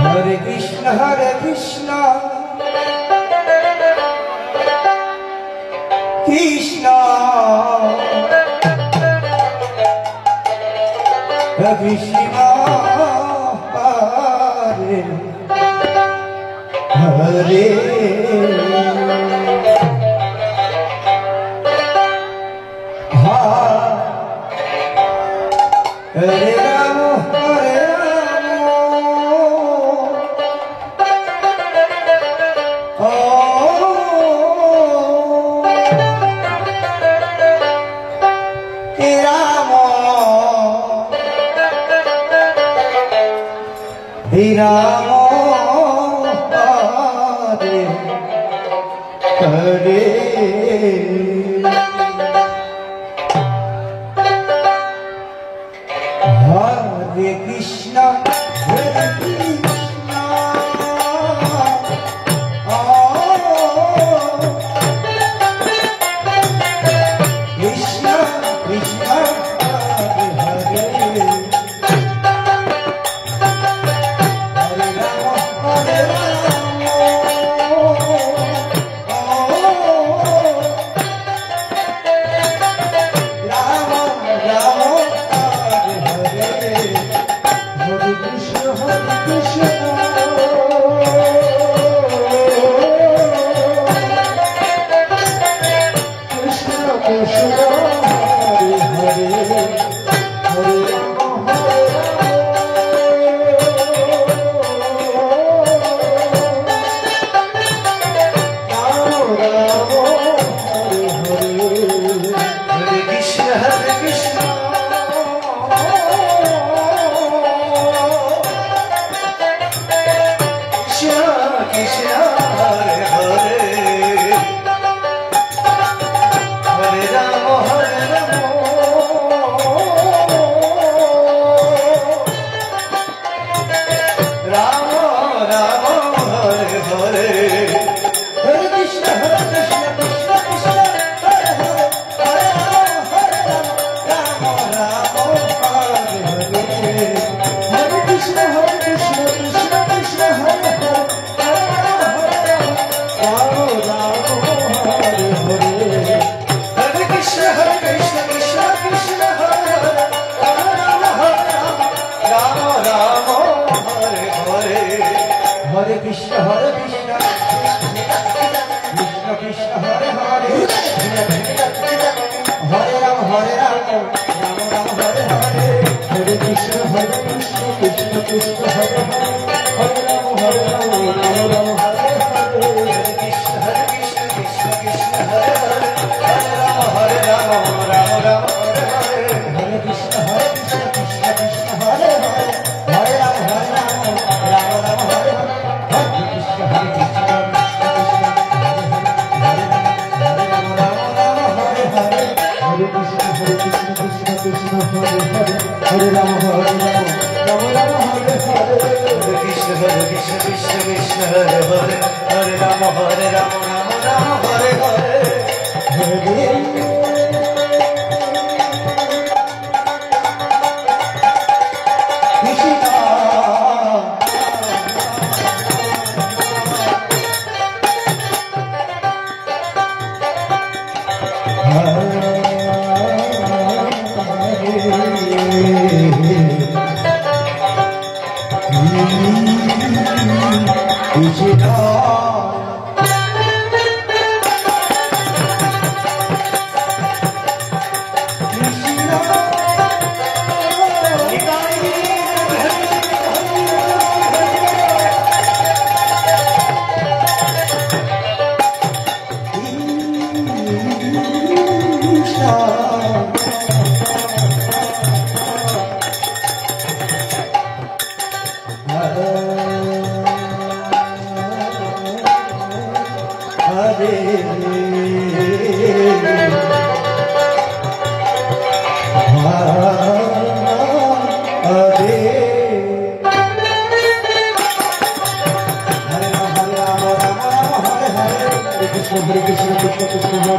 Hare Krishna Krishna Krishna Hare Hare Rama Hare Krishna Hare Krishna Krishna Krishna Hare Hare Hare Rama Hare Rama Rama Rama Hare Krishna Krishna Krishna Hare Hare Hare Rama Hare Rama Rama Hare Hare Hare Krishna Krishna Krishna Hare Hare Hare Rama Hare Rama Rama Rama Hare Hare Hare Krishna Krishna Krishna Hare Hare Hare Rama Rama Hare Hare Hare Krishna Krishna Krishna Hare Hare Hare Krishna Hare Krishna Krishna Krishna Hare Hare Hare Rama Hare Rama Rama Rama Hare Hare Hare Krishna Krishna Krishna Hare Hare Hare Rama Hare Rama Rama Rama Hare Hare Hare Krishna Krishna Krishna Hare Hare Hare Rama Hare Rama Rama Rama Hare Hare Hare Krishna Krishna Krishna Hare Hare Hare Rama Hare Rama Rama Rama Hare Hare Hare Krishna Krishna Krishna Hare Rama Rama Rama Hare Hare Hare Krishna Krishna Krishna Hare Hare Hare Rama Hare Rama Rama Rama Hare Hare Hare Krishna Krishna Krishna Hare Hare Hare Rama Hare Rama Rama Rama Hare Hare Hare Krishna Krishna Krishna Hare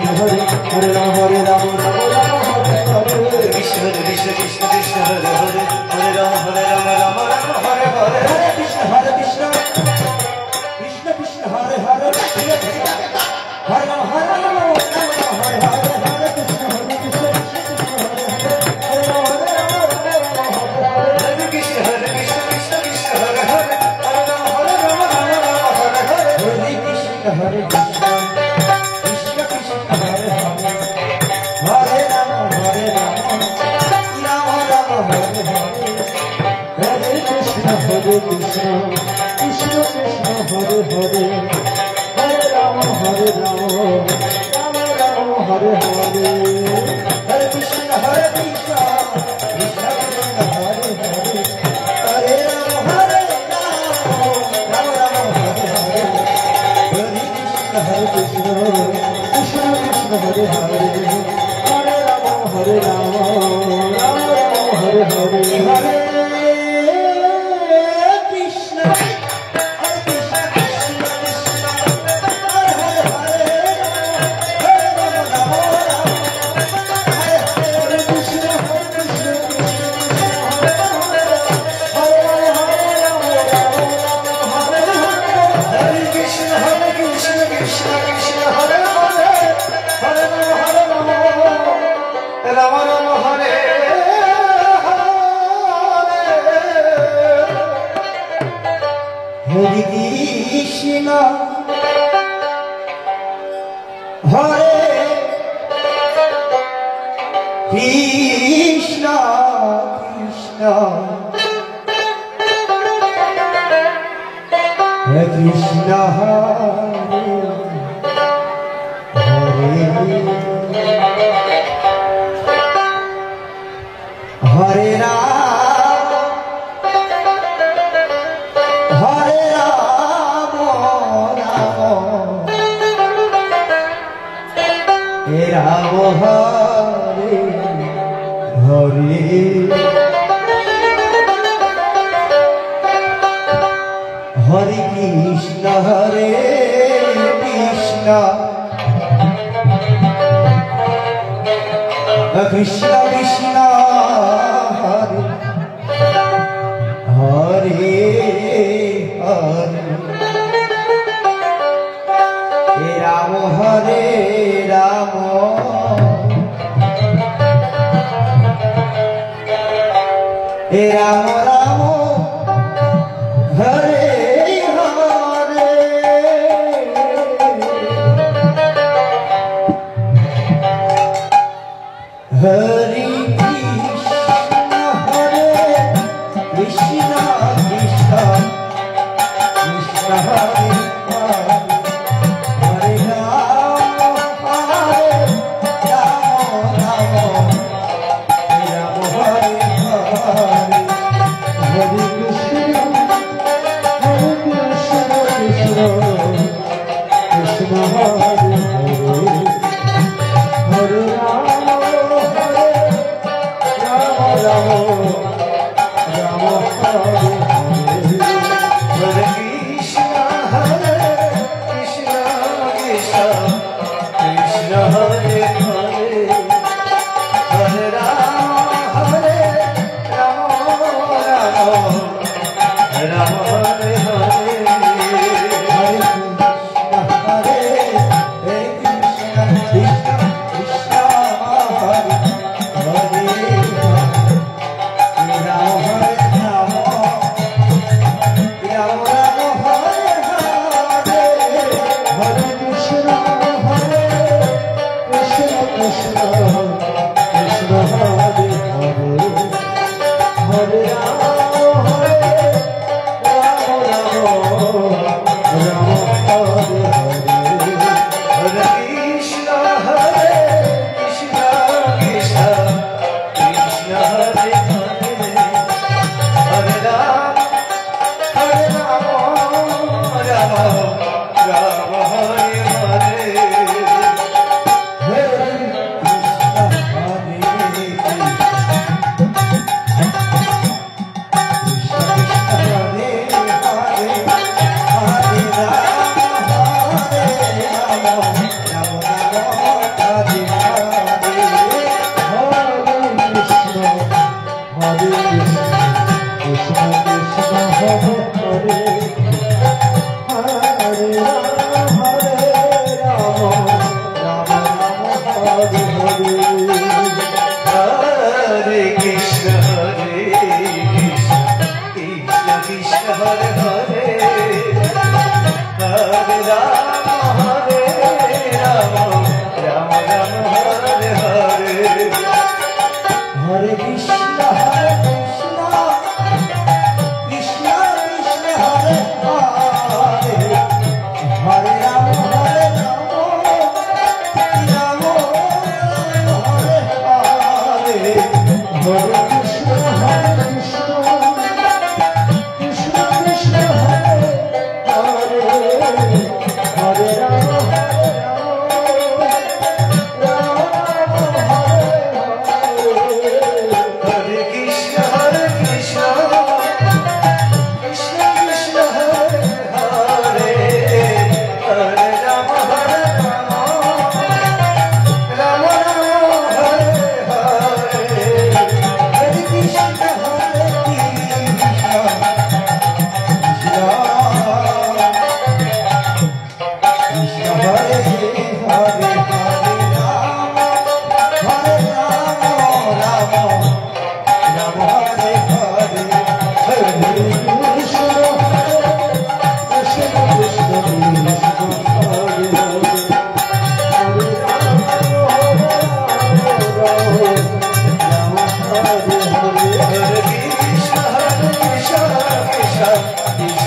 Hare Hare Rama Hare Rama Rama Rama Hare Hare Hare Krishna Krishna Krishna Krishna Hare Hare Hare Rama Hare Rama Rama Rama Hare Hare Hare Krishna Hare Krishna, Krishna Krishna Hare Hare, Hare Rama, Rama Rama Hare Hare, Hare Krishna, Krishna Krishna Hare Hare, Hare Rama, Rama Rama Hare Hare, Hare Krishna, Krishna Krishna Hare Hare, Hare Rama, Rama Rama Hare Hare, Hare Krishna, Krishna Krishna Hare Hare, Hare Rama, Rama Rama Hare Hare, Hare Krishna Krishna Hare Krishna Hare Rama Hare Rama Rama Hare Hare Hare Krishna Krishna Krishna Hare Hare Hare Rama Hare Rama Rama Rama Hare Hare Hare Krishna Krishna Krishna Hare Hare Hare Rama Rama Rama Hare Hare Hare Krishna Krishna Krishna Hare Hare Hare Rama Rama Rama Hare Hare Hare Krishna Krishna Krishna Krishna Hare Hare Hare Rama Rama Hare Hare Krishna Hare Hare Hare Rama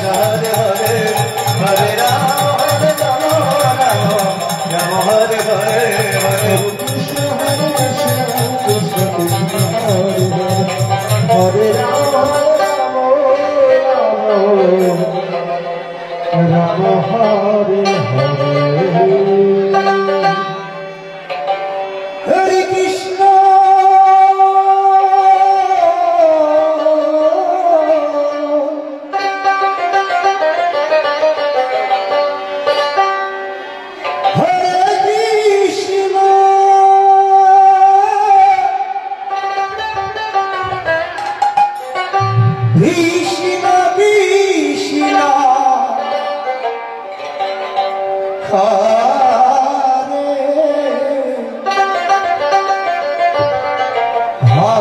Hare Hare, Hare Rama, Rama Hare Hare, Hare Krishna, Krishna Krishna, Hare Hare, Hare Rama, Rama Hare Hare. Hare Krishna, Krishna Krishna, Hare Hare,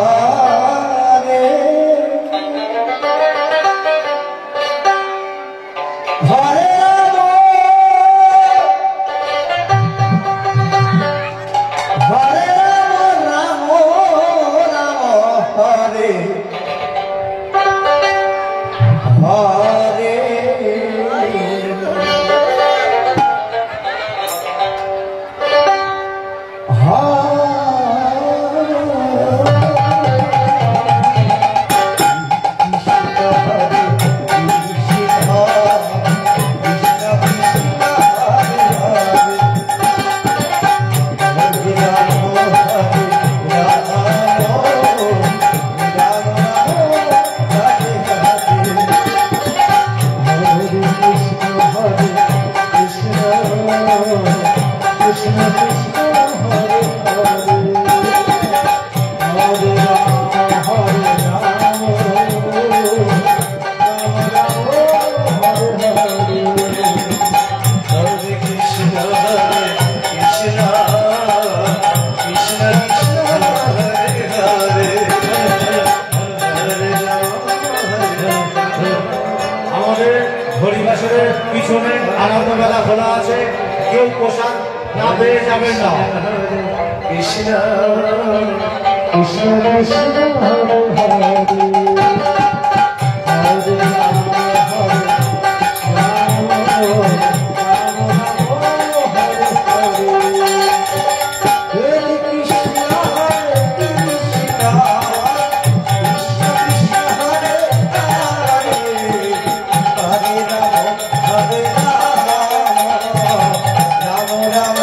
Hare Rama, Hare Rama, Rama Hare Hare. হরিবাসরের পিছনে আনন্দ মেলা খোলা আছে, কেউ পোশাক না পেয়ে যাবেন না। কৃষ্ণ কৃষ্ণ কৃষ্ণ হরে হরে, হরে রাম হরে রাম, রাম রাম হরে হরে, হরে কৃষ্ণ হরে কৃষ্ণ, কৃষ্ণ কৃষ্ণ হরে হরে, হরে রাম হরে রাম, রাম রাম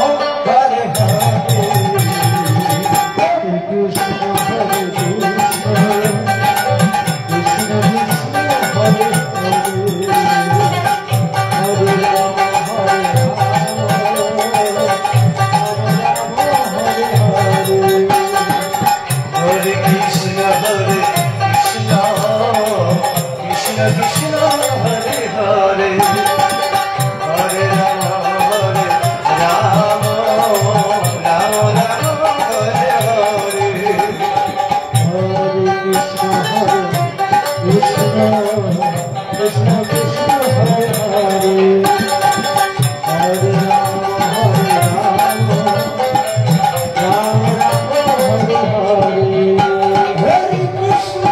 হরে হরে, হরে কৃষ্ণ হরে কৃষ্ণ, কৃষ্ণ কৃষ্ণ হরে হরে, হরে রাম হরে রাম, হরে কৃষ্ণ হরে কৃষ্ণ, কৃষ্ণ কৃষ্ণ হরে হরে, হরে রাম রাম, রাম রাম হরে হরে, হরে কৃষ্ণ হরে কৃষ্ণ, কৃষ্ণ কৃষ্ণ হরে হরে, হরে রাম রাম রাম হরে হরে, হরে Krishna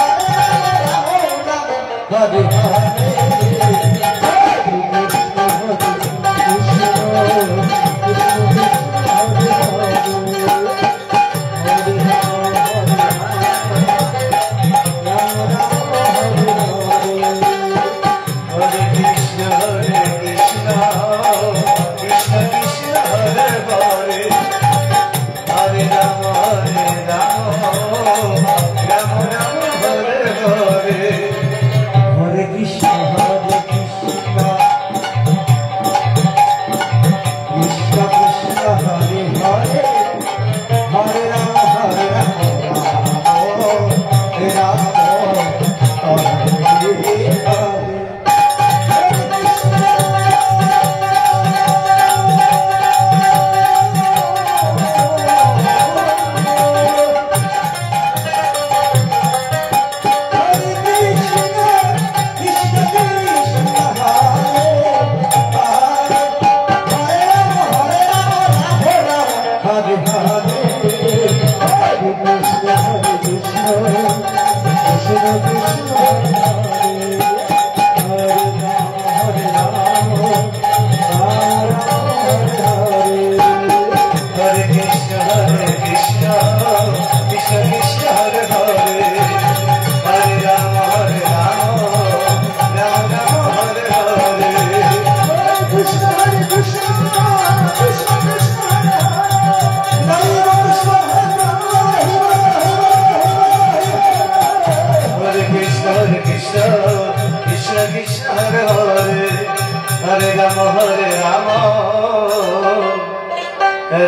Hare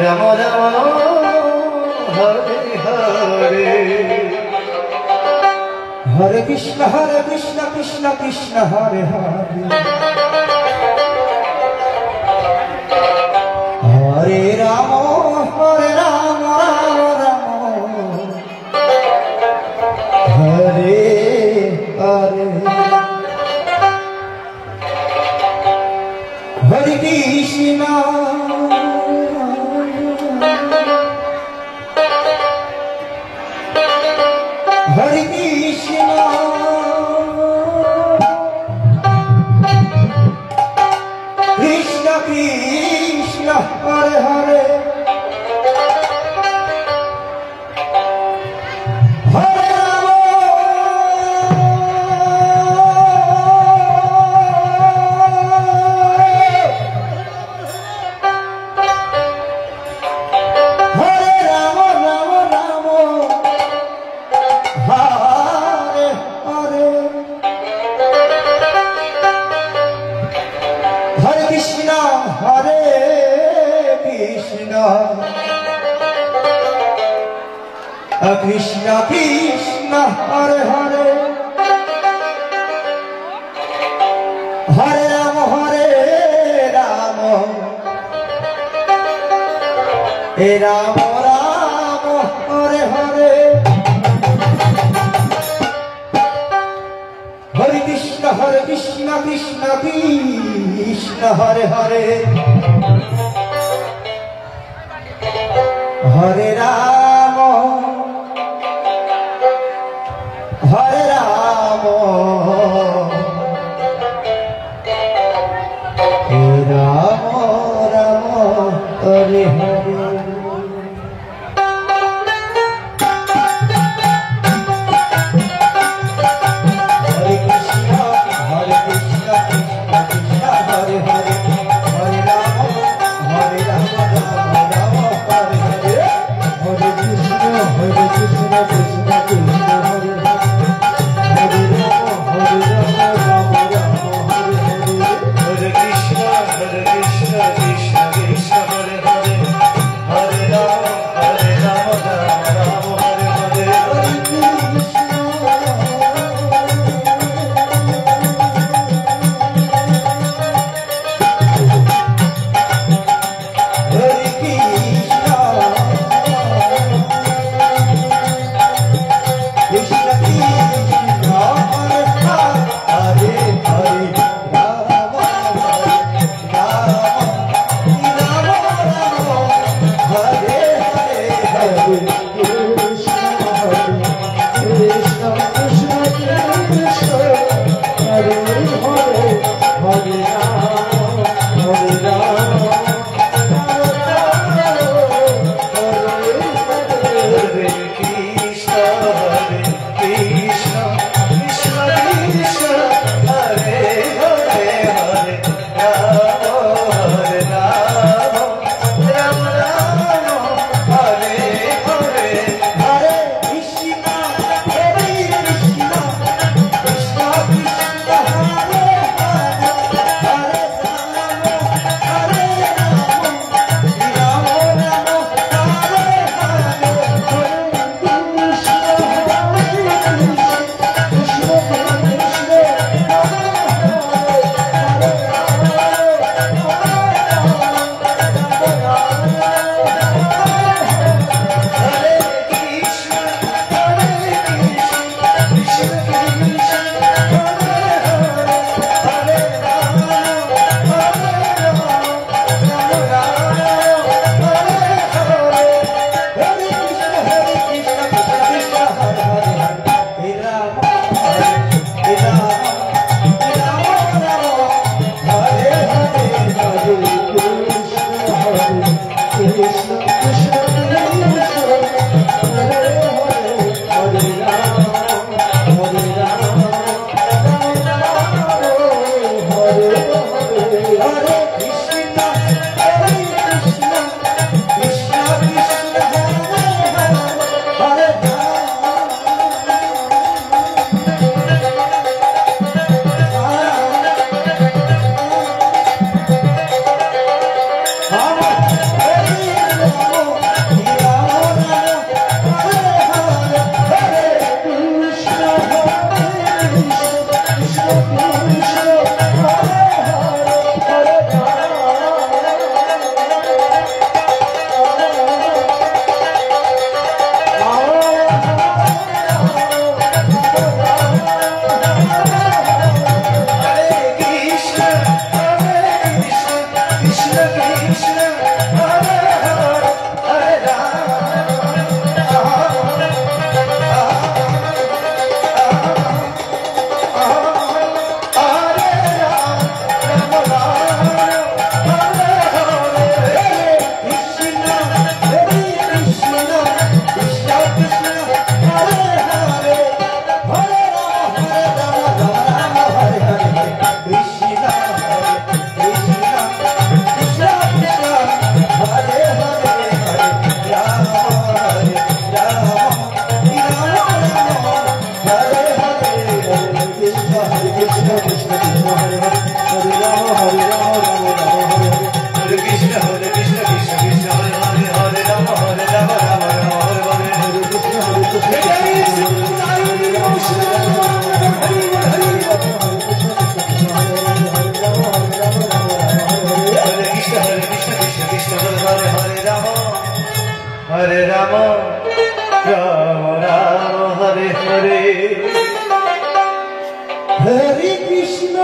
Ram Ram Hare Hare Hare Krishna Krishna Krishna Hare Hare Hare Ram Ram Hare Hare Hare Krishna Hare Krishna Krishna Krishna Hare Hare Hare Krishna Krishna Hare Hare Hare Ram Ram Ram Hare Hare Hare Krishna Krishna Krishna Hare Hare Hare Ram Ram Ram Hare Hare Hare Krishna Krishna Krishna Hare Hare Hare Ram Ram Ram Hare Hare Hare Ram Ram Ram Hare Hare Hare Krishna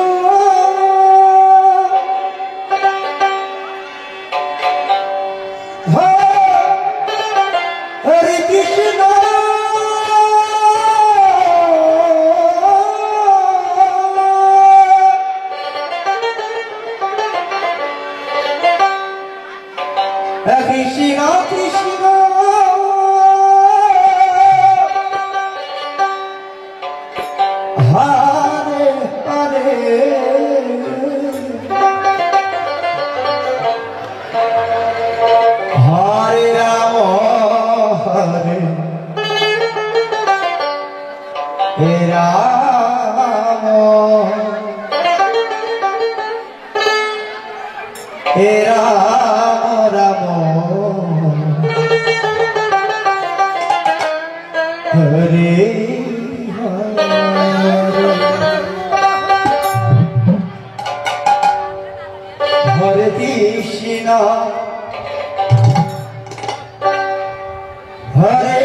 Hare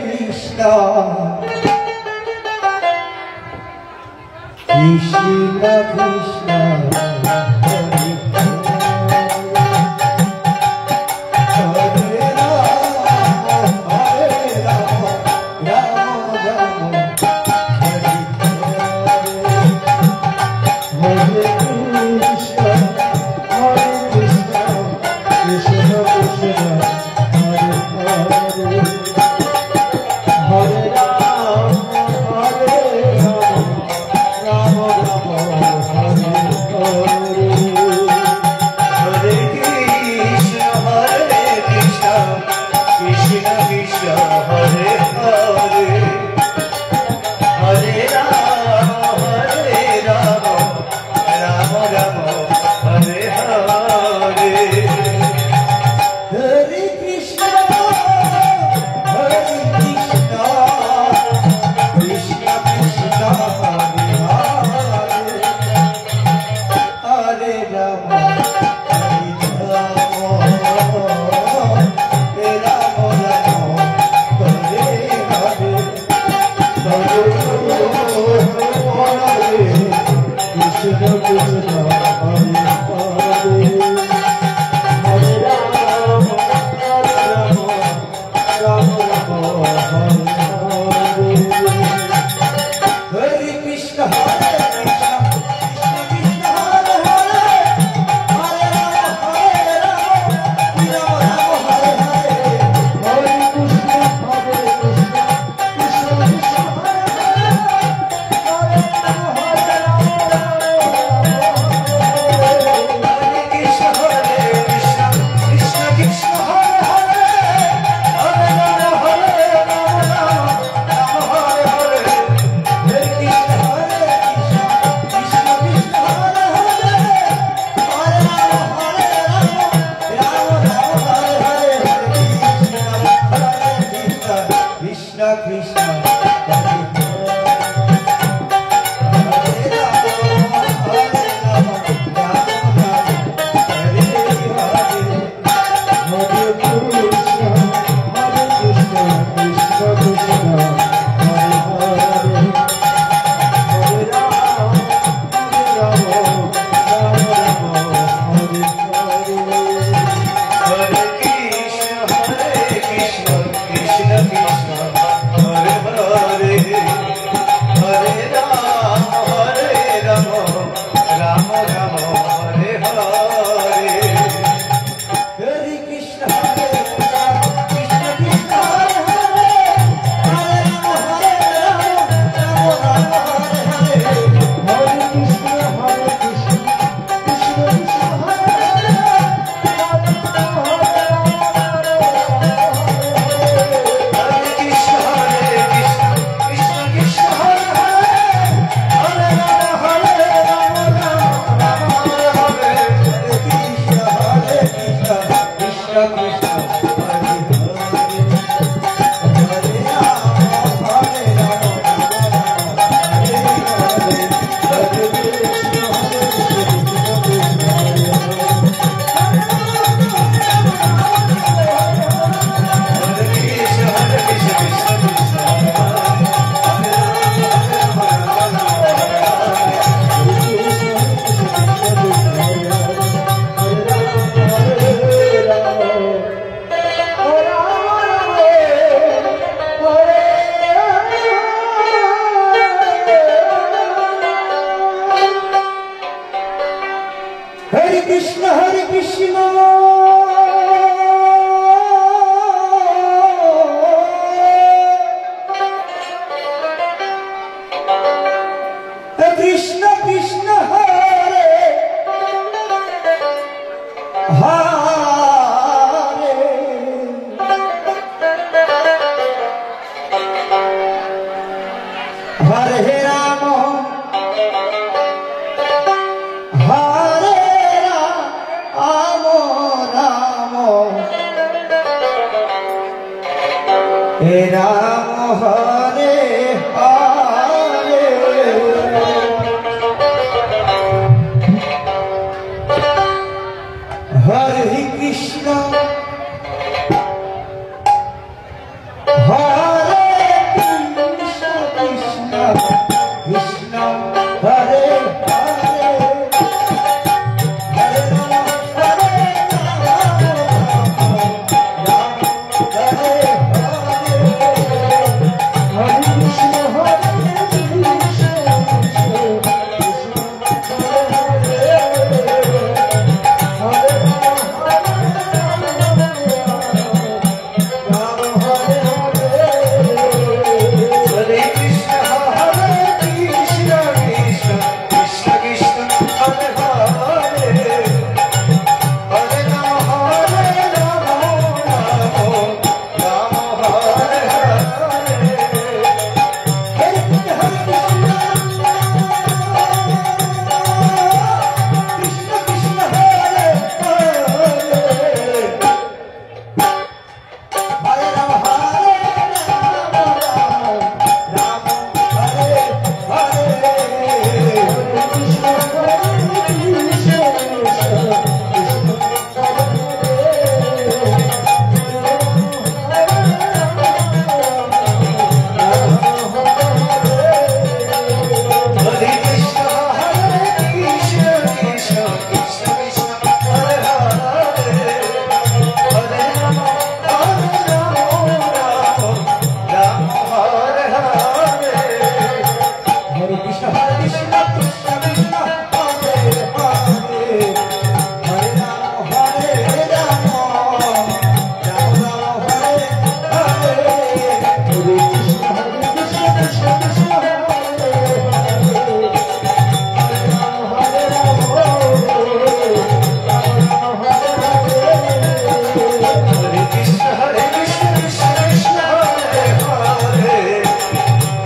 Krishna Krishna Krishna Hare Hare Hare Ram Hare Ram Ram Ram Hare Hare Krishna Hare Krishna Krishna Krishna Krishna Krishna Krishna Krishna Hare Hare Hare Ram Hare Ram Ram hey Ram Hare Hare Hare Krishna Hare Krishna Krishna Krishna Hare Hare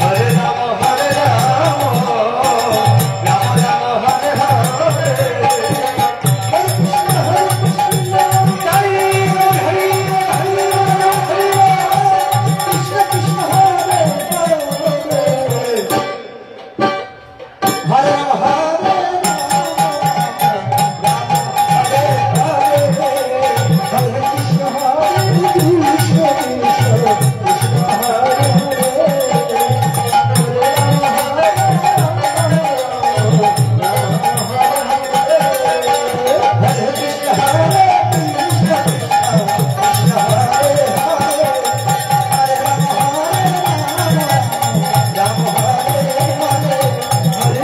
Hare Ram Hare Ram Ram Hare Hare Hare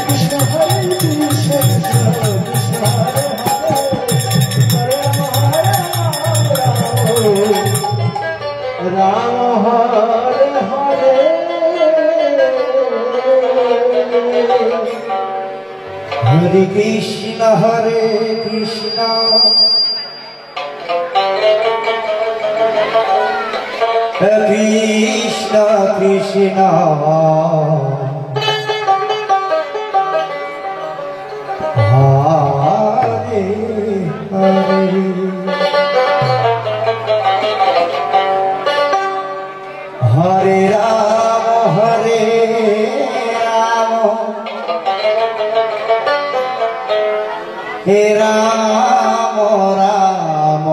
Krishna Hare Krishna Hare Krishna Hare Krishna Krishna Krishna Hare Hare Hare Ram Hare He Ram Ram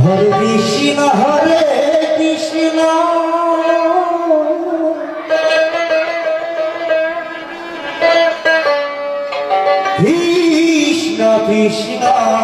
Hare Krishna Hare Krishna Krishna Krishna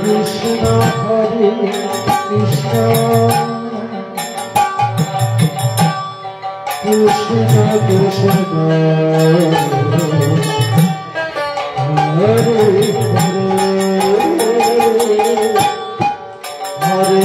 Krishna Hare Krishna Krishna Krishna Hare Hare Hare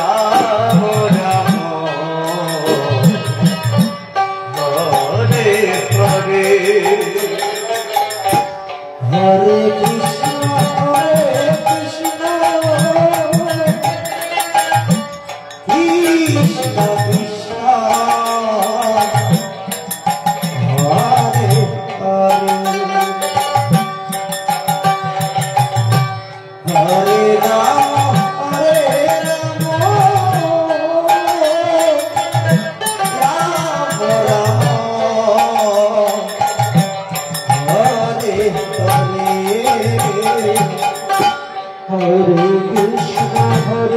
Ram Ram Hare Krishna Hare Krishna Krishna Krishna Hare Hare Hare Rama Hare Rama Rama Rama Hare Hare Hare Krishna Hare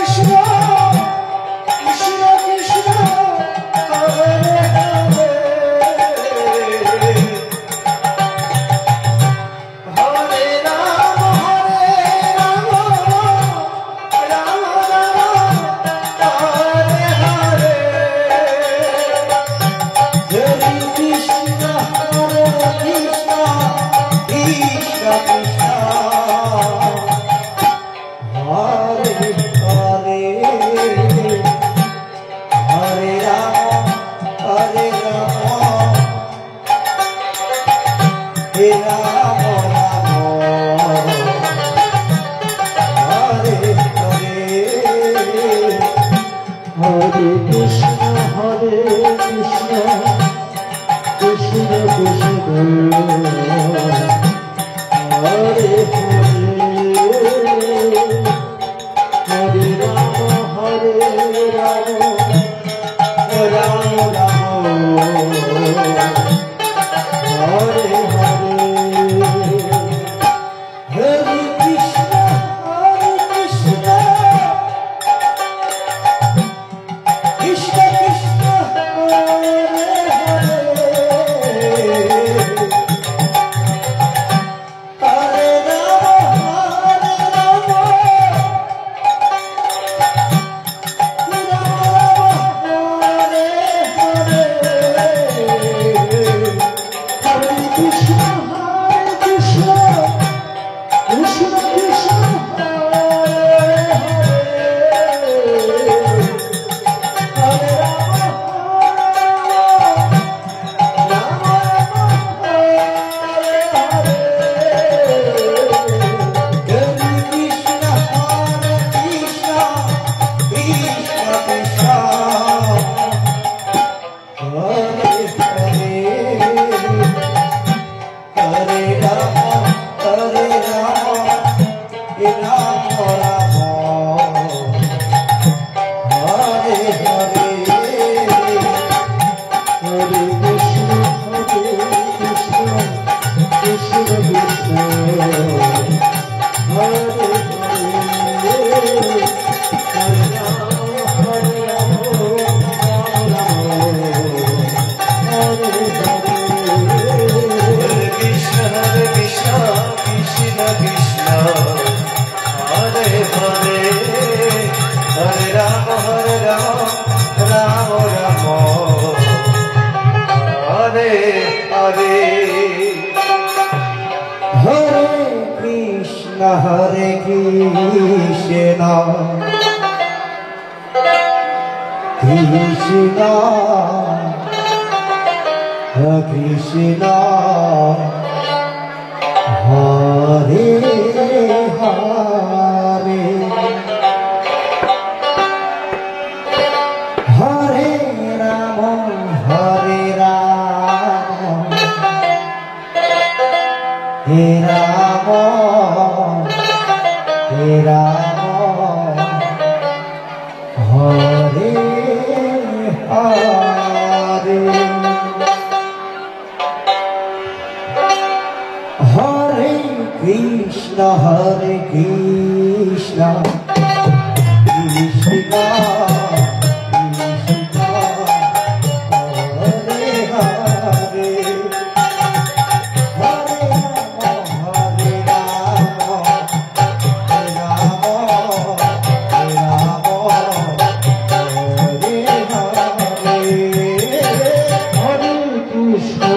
Krishna Krishna Krishna Hare Hare Hare Rama Hare Rama Rama Rama Hare Hare Hare Krishna Hare Krishna Krishna Krishna Hare Hare Hare Rama Hare Rama Rama Rama Hare Hare Hare Krishna Hare Krishna Krishna Krishna Hare Hare Hare Hare Krishna, Krishna, Krishna, Hare Hare, Hare Rama, Hare Rama, Hare Rama. Rama, Hare Hare, Hare Krishna, Hare Krishna, Krishna, Krishna, Hare Hare, Hare Krishna,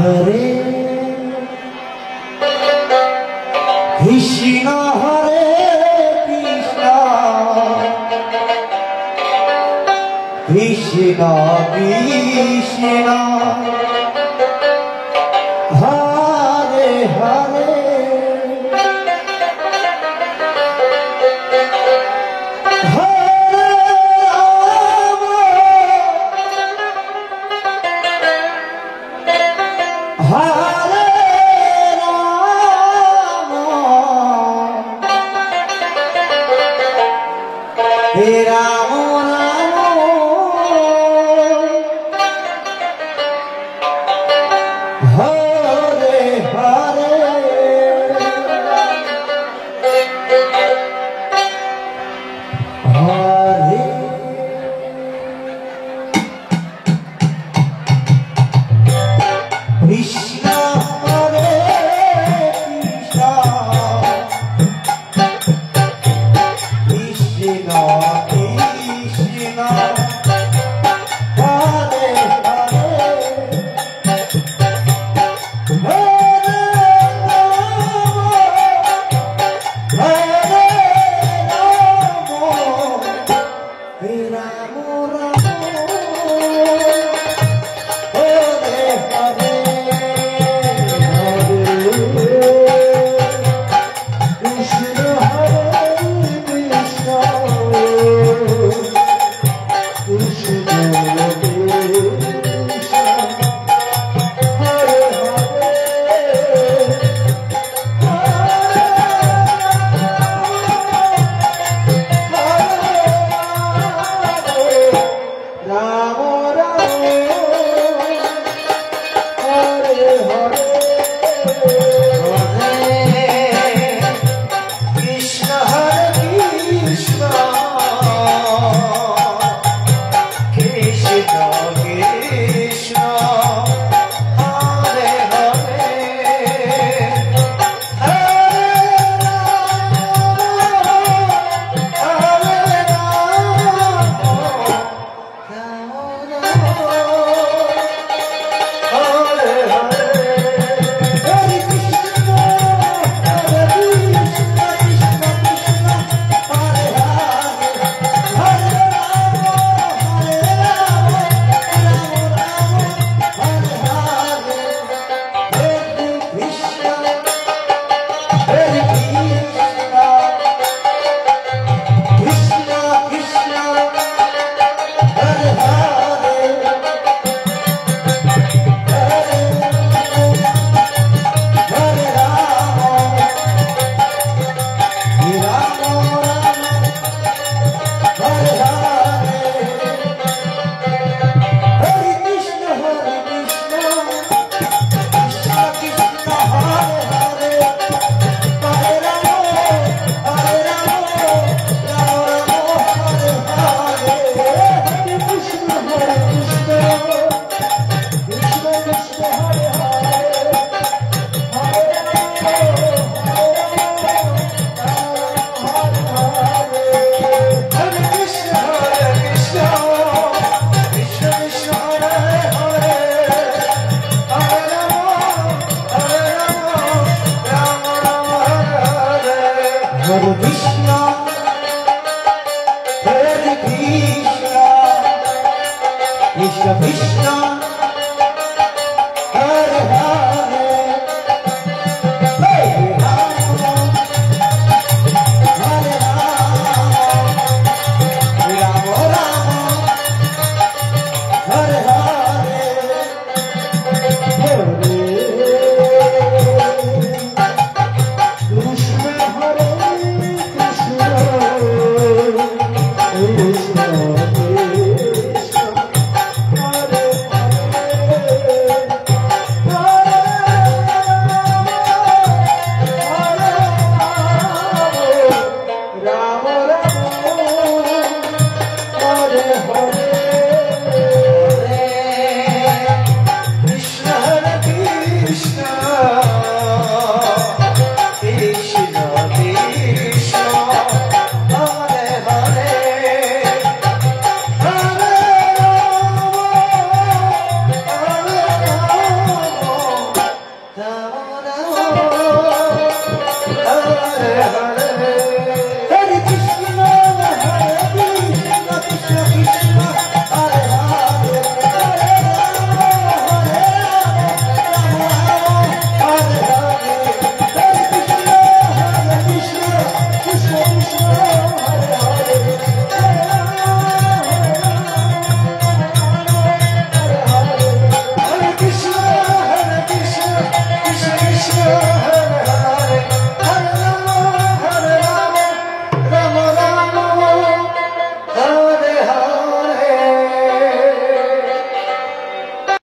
Hare Krishna Hare Krishna Krishna Krishna Hare Hare Hare Krishna, Hare Krishna, Krishna Krishna.